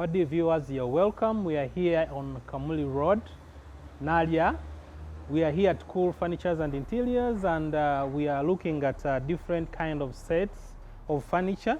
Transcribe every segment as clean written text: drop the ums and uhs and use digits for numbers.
Our dear viewers, you're welcome. We are here on Kamuli Road, Nalia. We are here at Cool Furnitures and Interiors, and we are looking at different kind of sets of furniture,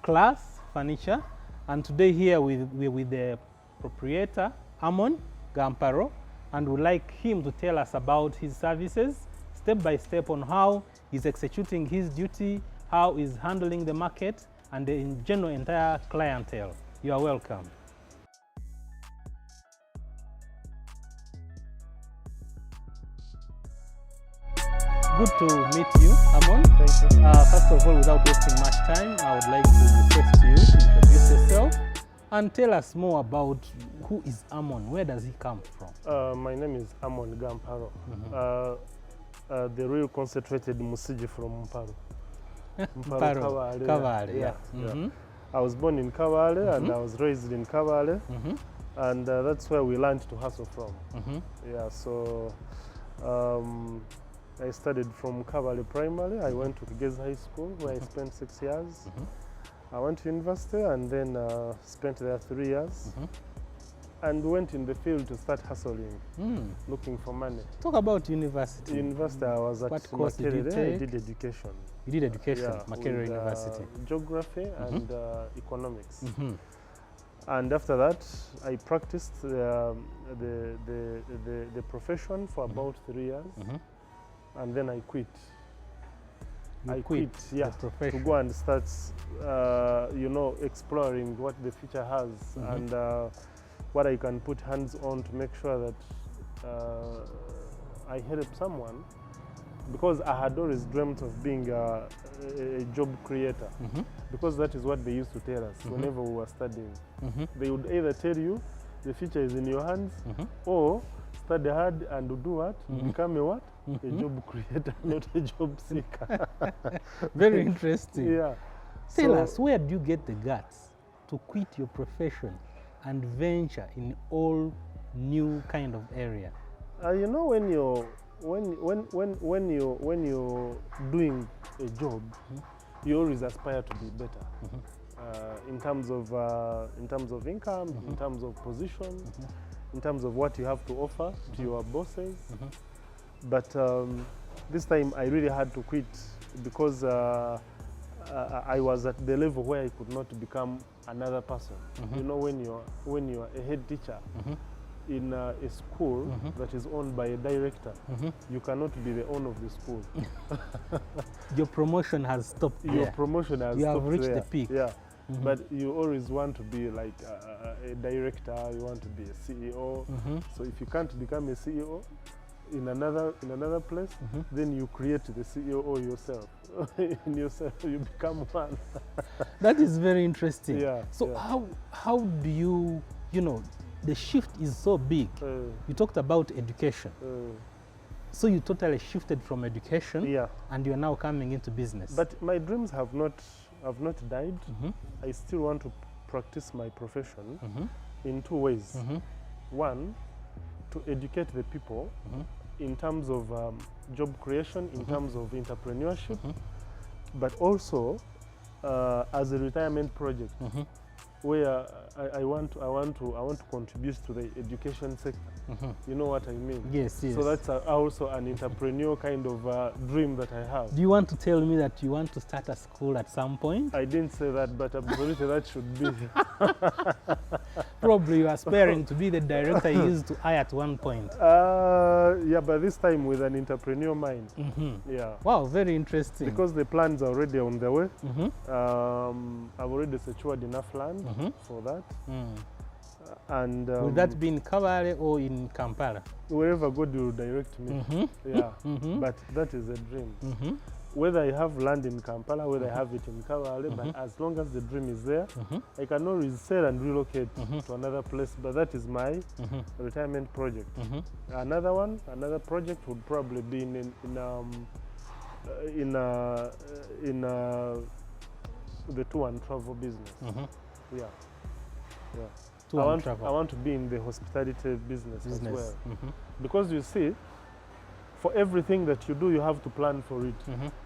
class furniture. And today here we're with the proprietor, Amon Gamparo, and we'd like him to tell us about his services, step by step on how he's executing his duty, how he's handling the market, and the general entire clientele. You are welcome. Good to meet you, Amon. Thank you. First of all, without wasting much time, I would like to request you to introduce yourself and tell us more about who is Amon. Where does he come from? My name is Amon Gamparo. The real concentrated Musiji from Mparo. Mparo, Kavale, yeah. Yeah. I was born in Kavale and I was raised in Kavale, and that's where we learned to hustle from. Yeah, so I studied from Kavale Primary. I went to Kigezi High School where I spent 6 years. I went to university and then spent there 3 years. And went in the field to start hustling, looking for money. Talk about university. University, I was at What course did you take? I did education. You did education, Yeah, Makerere with, University. Geography and economics. And after that, I practiced the profession for about 3 years. And then I quit. You quit yeah, the profession. to go and start, you know, exploring what the future has and what I can put hands on to make sure that I help someone, because I had always dreamt of being a job creator, because that is what they used to tell us whenever we were studying. They would either tell you the future is in your hands, or study hard and do what? Become a what? A job creator, not a job seeker. Very interesting. Yeah. Tell us, where do you get the guts to quit your profession and venture in all new kind of area? You know, when you're doing a job, you always aspire to be better in terms of income, in terms of position, in terms of what you have to offer to your bosses. But this time I really had to quit because I was at the level where I could not become another person. You know, when you're a head teacher in a school that is owned by a director, you cannot be the owner of the school. Your promotion has stopped there. Your promotion has stopped there. You have reached the peak. Yeah. But you always want to be like a director, you want to be a CEO. So if you can't become a CEO in another place, then you create the CEO yourself. In yourself, you become one. That is very interesting. Yeah. So how do you know, the shift is so big. You talked about education. So you totally shifted from education, and you're now coming into business. But my dreams have not died. I still want to practice my profession in 2 ways. One, to educate the people in terms of job creation, in terms of entrepreneurship, but also as a retirement project, where I want to contribute to the education sector. You know what I mean? Yes, yes. So that's also an entrepreneurial kind of dream that I have. Do you want to tell me that you want to start a school at some point? I didn't say that, but absolutely that should be. Probably you are aspiring to be the director you used to eye at one point. Yeah, but this time with an entrepreneurial mind. Yeah. Wow, very interesting. Because the plans are already on the way. I've already secured enough land for that. And will that be in Kavale or in Kampala? Wherever God will direct me. Yeah. But that is a dream. Whether I have land in Kampala, whether I have it in Kavale, but as long as the dream is there, I can always sell and relocate to another place. But that is my retirement project. Another project would probably be in the tour and travel business. Yeah. I want to be in the hospitality business as well. Because you see, for everything that you do, you have to plan for it.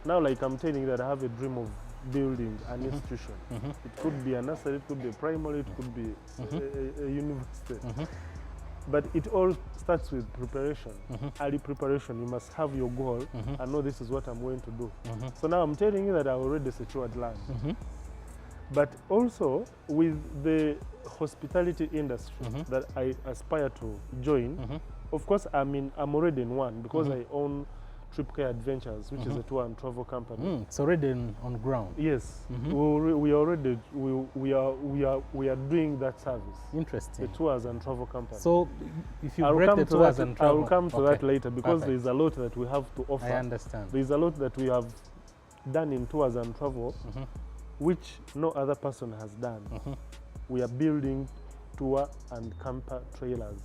Now, like I'm telling you that I have a dream of building an institution. It could be a nursery, it could be a primary, it could be a university. But it all starts with preparation, early preparation. You must have your goal and know this is what I'm going to do. So now I'm telling you that I already secured land. But also with the hospitality industry that I aspire to join, of course, I'm already in one because I own Trip Care Adventures, which is a tour and travel company. It's already on ground. Yes, we are doing that service. Interesting. The tours and travel company. So if you break the tours and travel, I will come to that later because there is a lot that we have to offer. I understand. There is a lot that we have done in tours and travel, which no other person has done. We are building tour and camper trailers.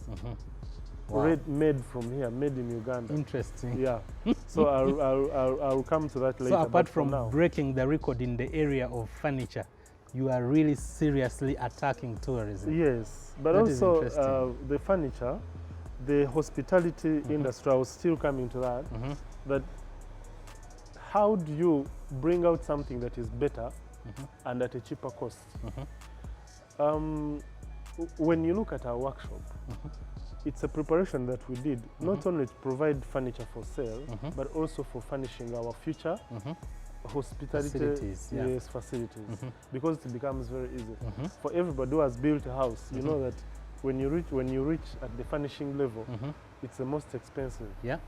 Wow. Made from here, made in Uganda. Interesting. Yeah. So I'll come to that later. So apart from breaking the record in the area of furniture, you are really seriously attacking tourism. Yes, but that also the furniture, the hospitality industry, I was still coming to that, that how do you bring out something that is better and at a cheaper cost? When you look at our workshop, it's a preparation that we did, not only to provide furniture for sale, but also for furnishing our future hospitality facilities, because it becomes very easy. For everybody who has built a house, you know that when you reach at the furnishing level, it's the most expensive. Yeah.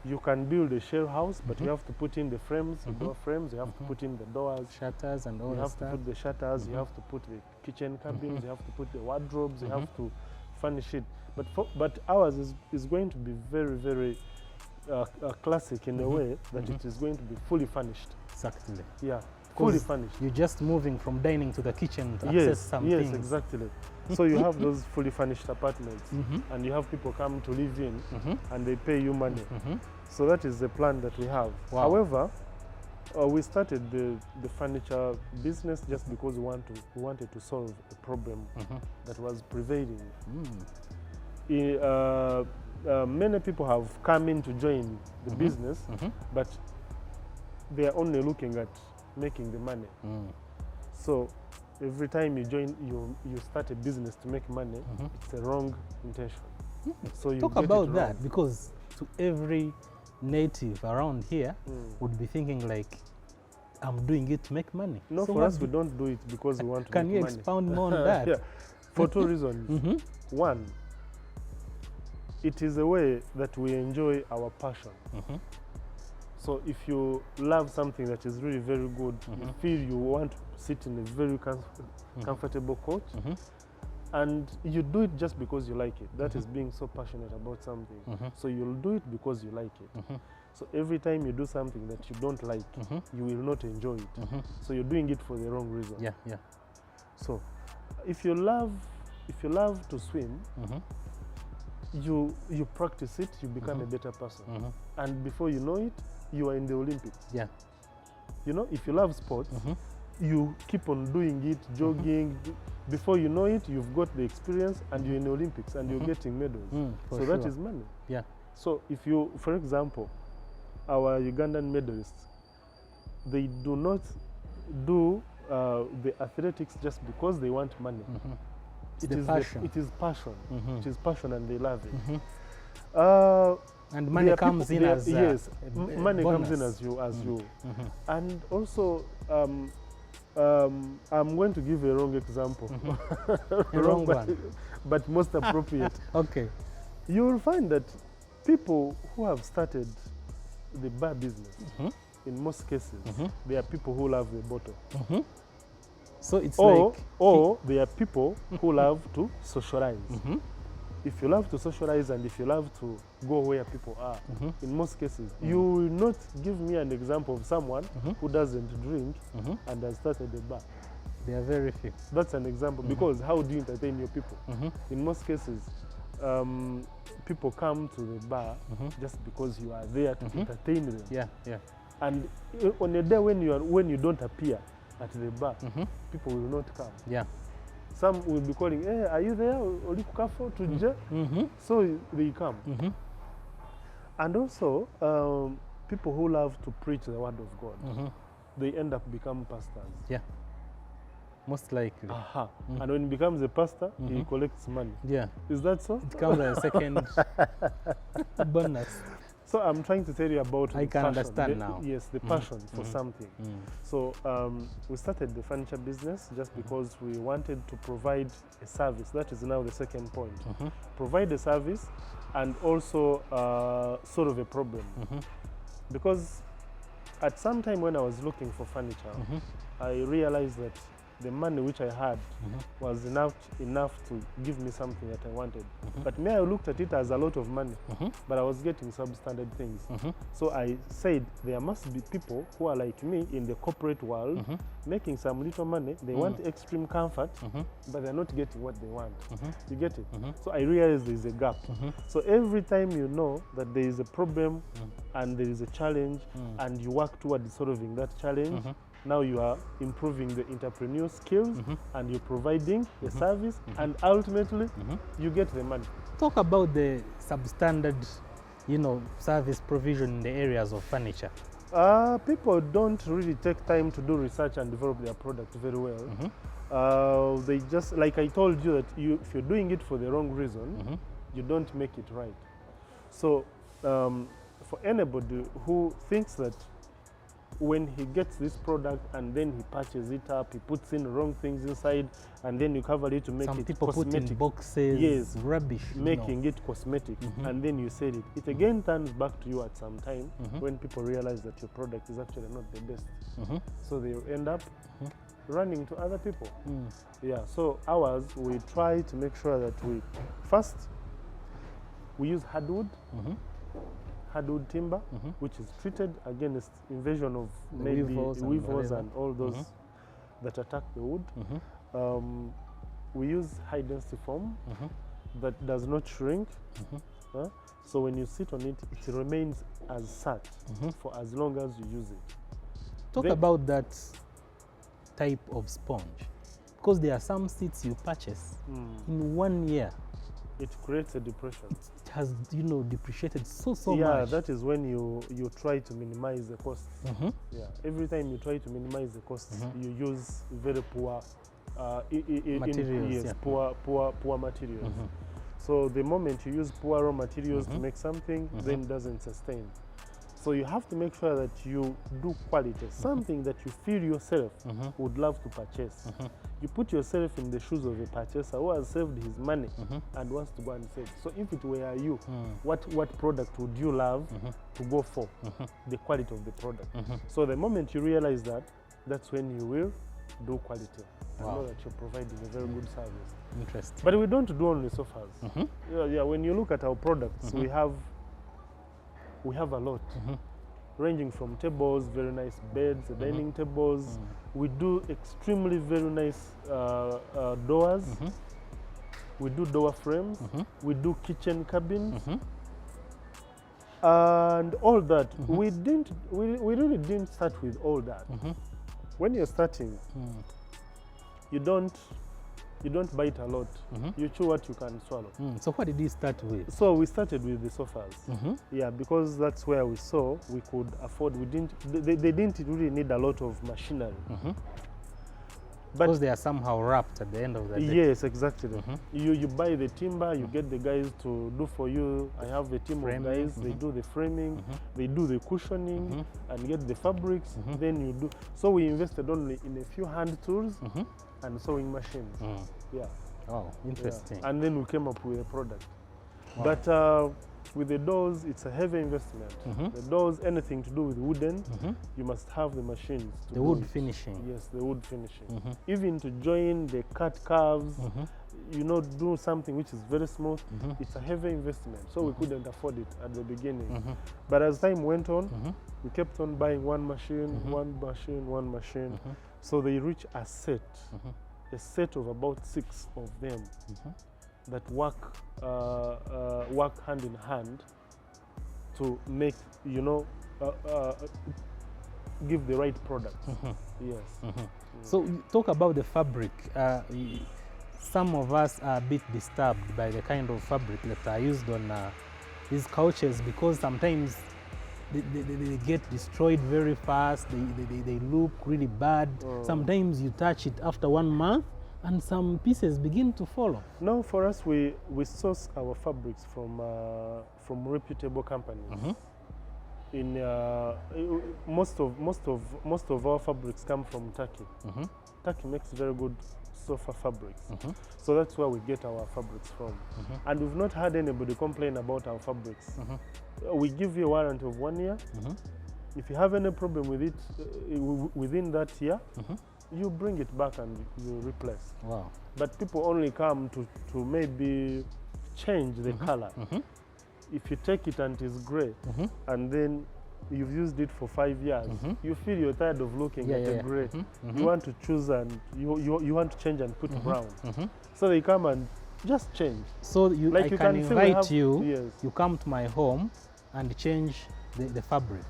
You can build a shell house, but you have to put in the frames, the door frames, you have to put in the doors, shutters and all that. You have to put the shutters, you have to put the kitchen cabins, you have to put the wardrobes, you have to furnish it. But ours is going to be very, very classic in a way that it is going to be fully furnished. Exactly. Yeah, fully furnished. You're just moving from dining to the kitchen to access some things. Yes, exactly. So you have those fully furnished apartments, and you have people come to live in, and they pay you money. So that is the plan that we have. Wow. However, we started the furniture business just because we wanted to solve a problem that was prevailing. Many people have come in to join the business, but they are only looking at making the money. So every time you join, you start a business to make money, it's a wrong intention. So you talk about that, because to every native around here would be thinking like, I'm doing it to make money. No, so for us, we don't do it because we want to make money. Can you expound more on that? For two reasons. One, it is a way that we enjoy our passion. So if you love something that is really very good, you feel you want to sit in a very comfortable couch, and you do it just because you like it. That is being so passionate about something. So you'll do it because you like it. So every time you do something that you don't like, you will not enjoy it. So you're doing it for the wrong reason. So if you love to swim, you practice it, you become a better person. And before you know it, you are in the Olympics. You know, if you love sports, you keep on doing it, jogging. Before you know it, you've got the experience and you're in the Olympics and you're getting medals. So that is money. So if you, for example, our Ugandan medalists, they do not do the athletics just because they want money. It is passion. It is passion. It is passion, and they love it. And money comes in as money comes in as you. And also, I'm going to give a wrong example. A wrong one, but most appropriate. Okay. You will find that people who have started the bar business, in most cases, they are people who love the bottle. So it's or they are people who love to socialize. If you love to socialize and if you love to go where people are, in most cases, you will not give me an example of someone who doesn't drink and has started a bar. They are very few. That's an example, because how do you entertain your people? In most cases, people come to the bar just because you are there to entertain them. And on a day when you don't appear at the bar, people will not come. Some will be calling, hey, are you there? So they come. And also, people who love to preach the word of God. they end up becoming pastors. Yeah. Most likely. Aha. And when he becomes a pastor, he collects money. Yeah. Is that so? It comes as a second bonus. So I'm trying to tell you about I the can passion. understand now. Yes, the passion for something. So we started the furniture business just because we wanted to provide a service. That is now the second point. Provide a service and also solve a problem. Because at some time when I was looking for furniture, I realized that the money which I had was enough to give me something that I wanted. But me, I looked at it as a lot of money, but I was getting substandard things. So I said there must be people who are like me in the corporate world, making some little money. They want extreme comfort, but they're not getting what they want. You get it? So I realized there is a gap. So every time you know that there is a problem and there is a challenge and you work towards solving that challenge, now you are improving the entrepreneurial skills and you're providing a service and ultimately you get the money. Talk about the substandard, service provision in the areas of furniture. People don't really take time to do research and develop their product very well. They just, like I told you, that if you're doing it for the wrong reason, you don't make it right. So for anybody who thinks that when he gets this product and then he patches it up, he puts in wrong things inside, and then you cover it to make Some it people cosmetic. put in boxes, yes, rubbish. making it cosmetic, and then you sell it. It again turns back to you at some time when people realize that your product is actually not the best. So they end up running to other people. Yeah, so ours, we try to make sure that we use hardwood timber, which is treated against invasion of The maybe weevils and all those that attack the wood. We use high density foam that does not shrink. So when you sit on it, it remains as such for as long as you use it. Talk about that type of sponge, because there are some seats you purchase in 1 year. It creates a depression. It has, depreciated so much. Yeah, that is when you try to minimize the costs. Yeah, every time you try to minimize the costs, you use very poor materials. Poor materials. So the moment you use poor raw materials to make something, then it doesn't sustain. So you have to make sure that you do quality, something that you feel yourself would love to purchase. You put yourself in the shoes of a purchaser who has saved his money and wants to go and save. So if it were you, what product would you love to go for? The quality of the product. So the moment you realize that, that's when you will do quality. I know that you're providing a very good service. Interesting. But we don't do only sofas. Yeah, when you look at our products, we have a lot, ranging from tables, very nice beds, dining tables. We do extremely very nice doors. We do door frames. We do kitchen cabins. And all that. We really didn't start with all that. When you're starting, you don't bite a lot. You chew what you can swallow. So what did you start with? So we started with the sofas. Yeah, because that's where we saw we could afford. They didn't really need a lot of machinery. But because they are somehow wrapped at the end of the day. Yes, exactly. You buy the timber, you get the guys to do for you. I have a team of guys, they do the framing, they do the cushioning, and get the fabrics, then you do. So we invested only in a few hand tools and sewing machines. Yeah. Oh, interesting. Yeah. And then we came up with a product. But with the doors, it's a heavy investment. The doors, anything to do with wooden, you must have the machines to the do wood it. finishing. Yes, the wood finishing. Even to join the cut curves, do something which is very smooth, it's a heavy investment. So we couldn't afford it at the beginning. But as time went on, we kept on buying one machine. So they reach a set of about 6 of them that work hand in hand to make, give the right product. Yes. So you talk about the fabric. Some of us are a bit disturbed by the kind of fabric that are used on these couches, because sometimes they get destroyed very fast. They look really bad. Sometimes you touch it after 1 month and some pieces begin to fall off. No, for us, we source our fabrics from reputable companies. In most of our fabrics come from Turkey. Turkey makes very good sofa fabrics, so that's where we get our fabrics from. And we've not had anybody complain about our fabrics. We give you a warranty of 1 year. If you have any problem with it within that year, you bring it back and you replace. Wow. But people only come to maybe change the color. If you take it and it's gray, and then you've used it for 5 years, you feel you're tired of looking at the gray. You want to choose and you want to change and put brown. So they come and just change. So Like I you can can see we invite have- you, yes. you come to my home and change the fabric.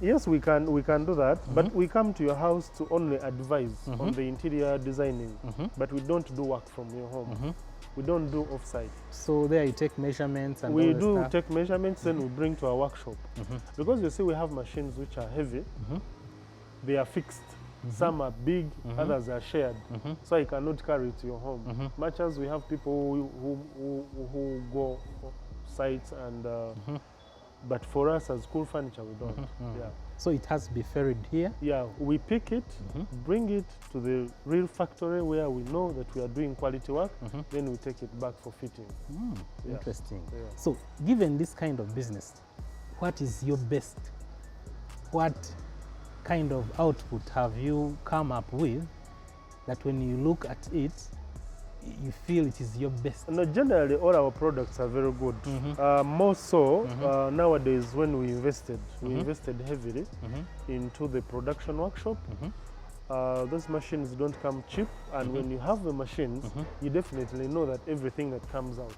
Yes, we can do that, but we come to your house to only advise on the interior designing, but we don't do work from your home. We don't do offsite. So there you take measurements and We all the do stuff. take measurements, then we bring to our workshop. Because you see we have machines which are heavy, they are fixed. Some are big, others are shared. So I cannot carry it to your home. Much as we have people who go sites and but for us as Cool Furniture, we don't. Yeah. So it has to be ferried here. Yeah, we pick it, bring it to the real factory where we know that we are doing quality work, then we take it back for fitting. Yeah. Interesting. Yeah. So given this kind of business, what is your best? What kind of output have you come up with that when you look at it, you feel it is your best? No, generally all our products are very good. More so nowadays when we invested heavily into the production workshop. Those machines don't come cheap, and when you have the machines, you definitely know that everything that comes out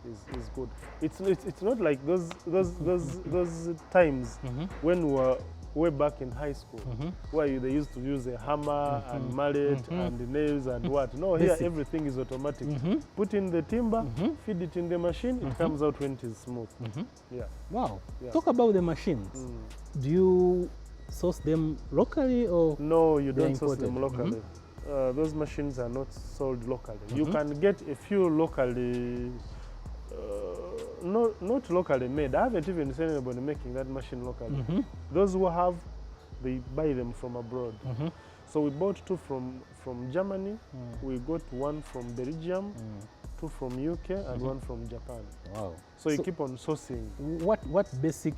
is good. It's not like those times when we were way back in high school, where they used to use a hammer and mallet and the nails and what. No, here everything is automatic. Put in the timber, feed it in the machine, it comes out when it is smooth. Yeah. Wow. Yeah. Talk about the machines. Do you source them locally or? No, you they're don't source them imported? locally. Those machines are not sold locally. You can get a few locally, not locally made. I haven't even seen anybody making that machine locally. Those who have, they buy them from abroad. So we bought 2 from Germany, we got 1 from Belgium, 2 from UK, and 1 from Japan. Wow. So you keep on sourcing. What basic,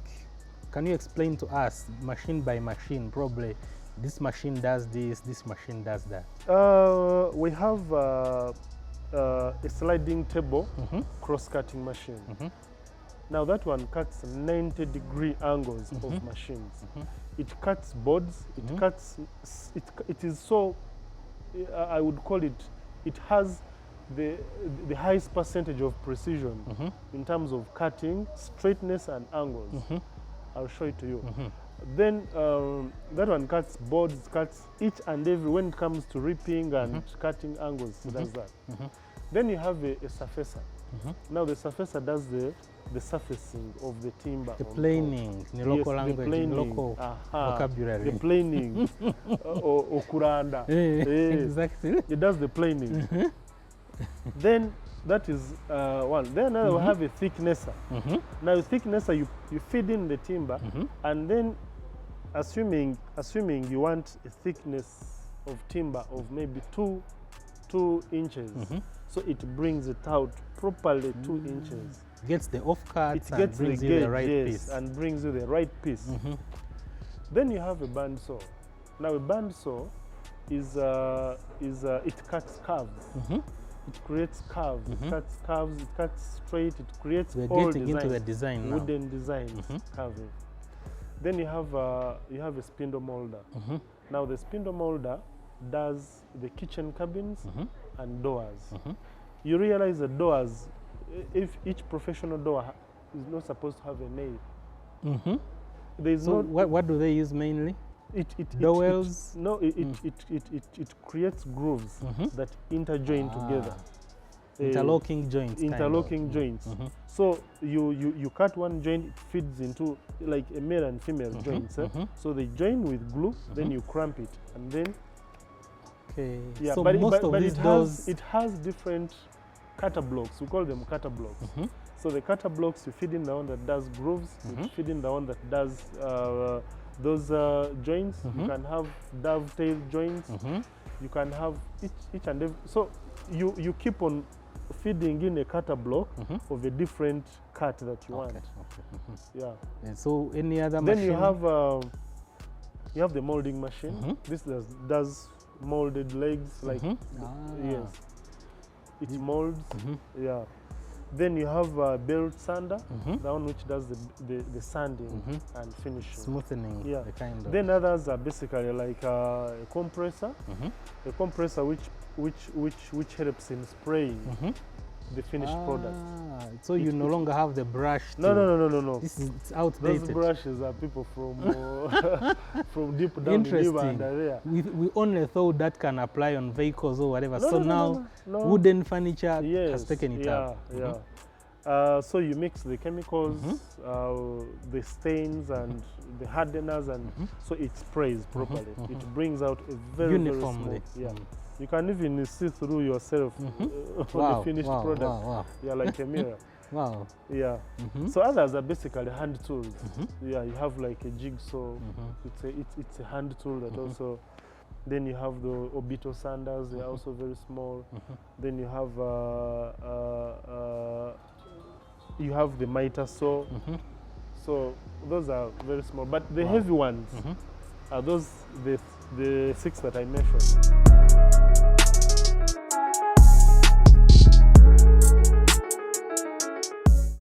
can you explain to us, machine by machine, probably, this machine does this machine does that? We have a sliding table cross-cutting machine. Now that one cuts 90-degree angles of machines. It cuts boards, it is so, I would call it, it has the highest percentage of precision in terms of cutting, straightness and angles. I'll show it to you. Then that one cuts boards, cuts each and every, when it comes to ripping and cutting angles, it does that. Then you have a surfacer. Now the surfacer does the surfacing of the timber. The planing, in local language, in local vocabulary. The planing, or kuranda. Exactly. It does the planing. Then that is one. Then another we have a thicknesser. Now the thicknesser, you feed in the timber, and then assuming you want a thickness of timber of maybe 2 inches, so it brings it out properly 2 inches. Gets the offcuts It and gets brings the you gauge, the right yes, piece. and brings you the right piece. Then you have a bandsaw. Now a bandsaw is it cuts curves. It creates curves. It cuts curves. It cuts straight. It creates We're all getting into the design now. wooden designs, carving. Then you have a spindle molder. Now the spindle molder does the kitchen cabins and doors. You realize that doors, if each professional door is not supposed to have a nail. There's So no. what do they use mainly? It creates grooves that interjoin together. interlocking joints. Interlocking joints. So you cut one joint, it feeds into like a male and female joints. So they join with glue, then you cramp it, and then yeah. So but most of these doors, it has different cutter blocks. We call them cutter blocks. So the cutter blocks, you feed in the one that does grooves, you feed in the one that does those joints. You can have dovetail joints. You can have each and every. So you keep on feeding in a cutter block of a different cut that you want. Yeah. And so any other machine? Then you have the molding machine. This does molded legs, like yes, it molds. Yeah. Then you have a belt sander, the one which does the sanding and finishing, smoothing. Yeah. The kind of. Then others are basically like a compressor, a compressor which helps in spraying the finished product. So you no longer have the brush. No. This is outdated. Those brushes are people from from deep down in Interesting. under there. We only thought that can apply on vehicles or whatever. No. Wooden furniture has taken it up. Yeah. So you mix the chemicals, the stains and the hardeners, and so it sprays properly. It brings out a very uniformly. Very smooth, you can even see through yourself on the finished product. Wow. Yeah, like a mirror. Wow. Yeah. So others are basically hand tools. Yeah, you have like a jigsaw. It's a hand tool that also. Then you have the orbital sanders. They are also very small. Then you have the miter saw. So those are very small. But the heavy ones are those the 6 that I mentioned.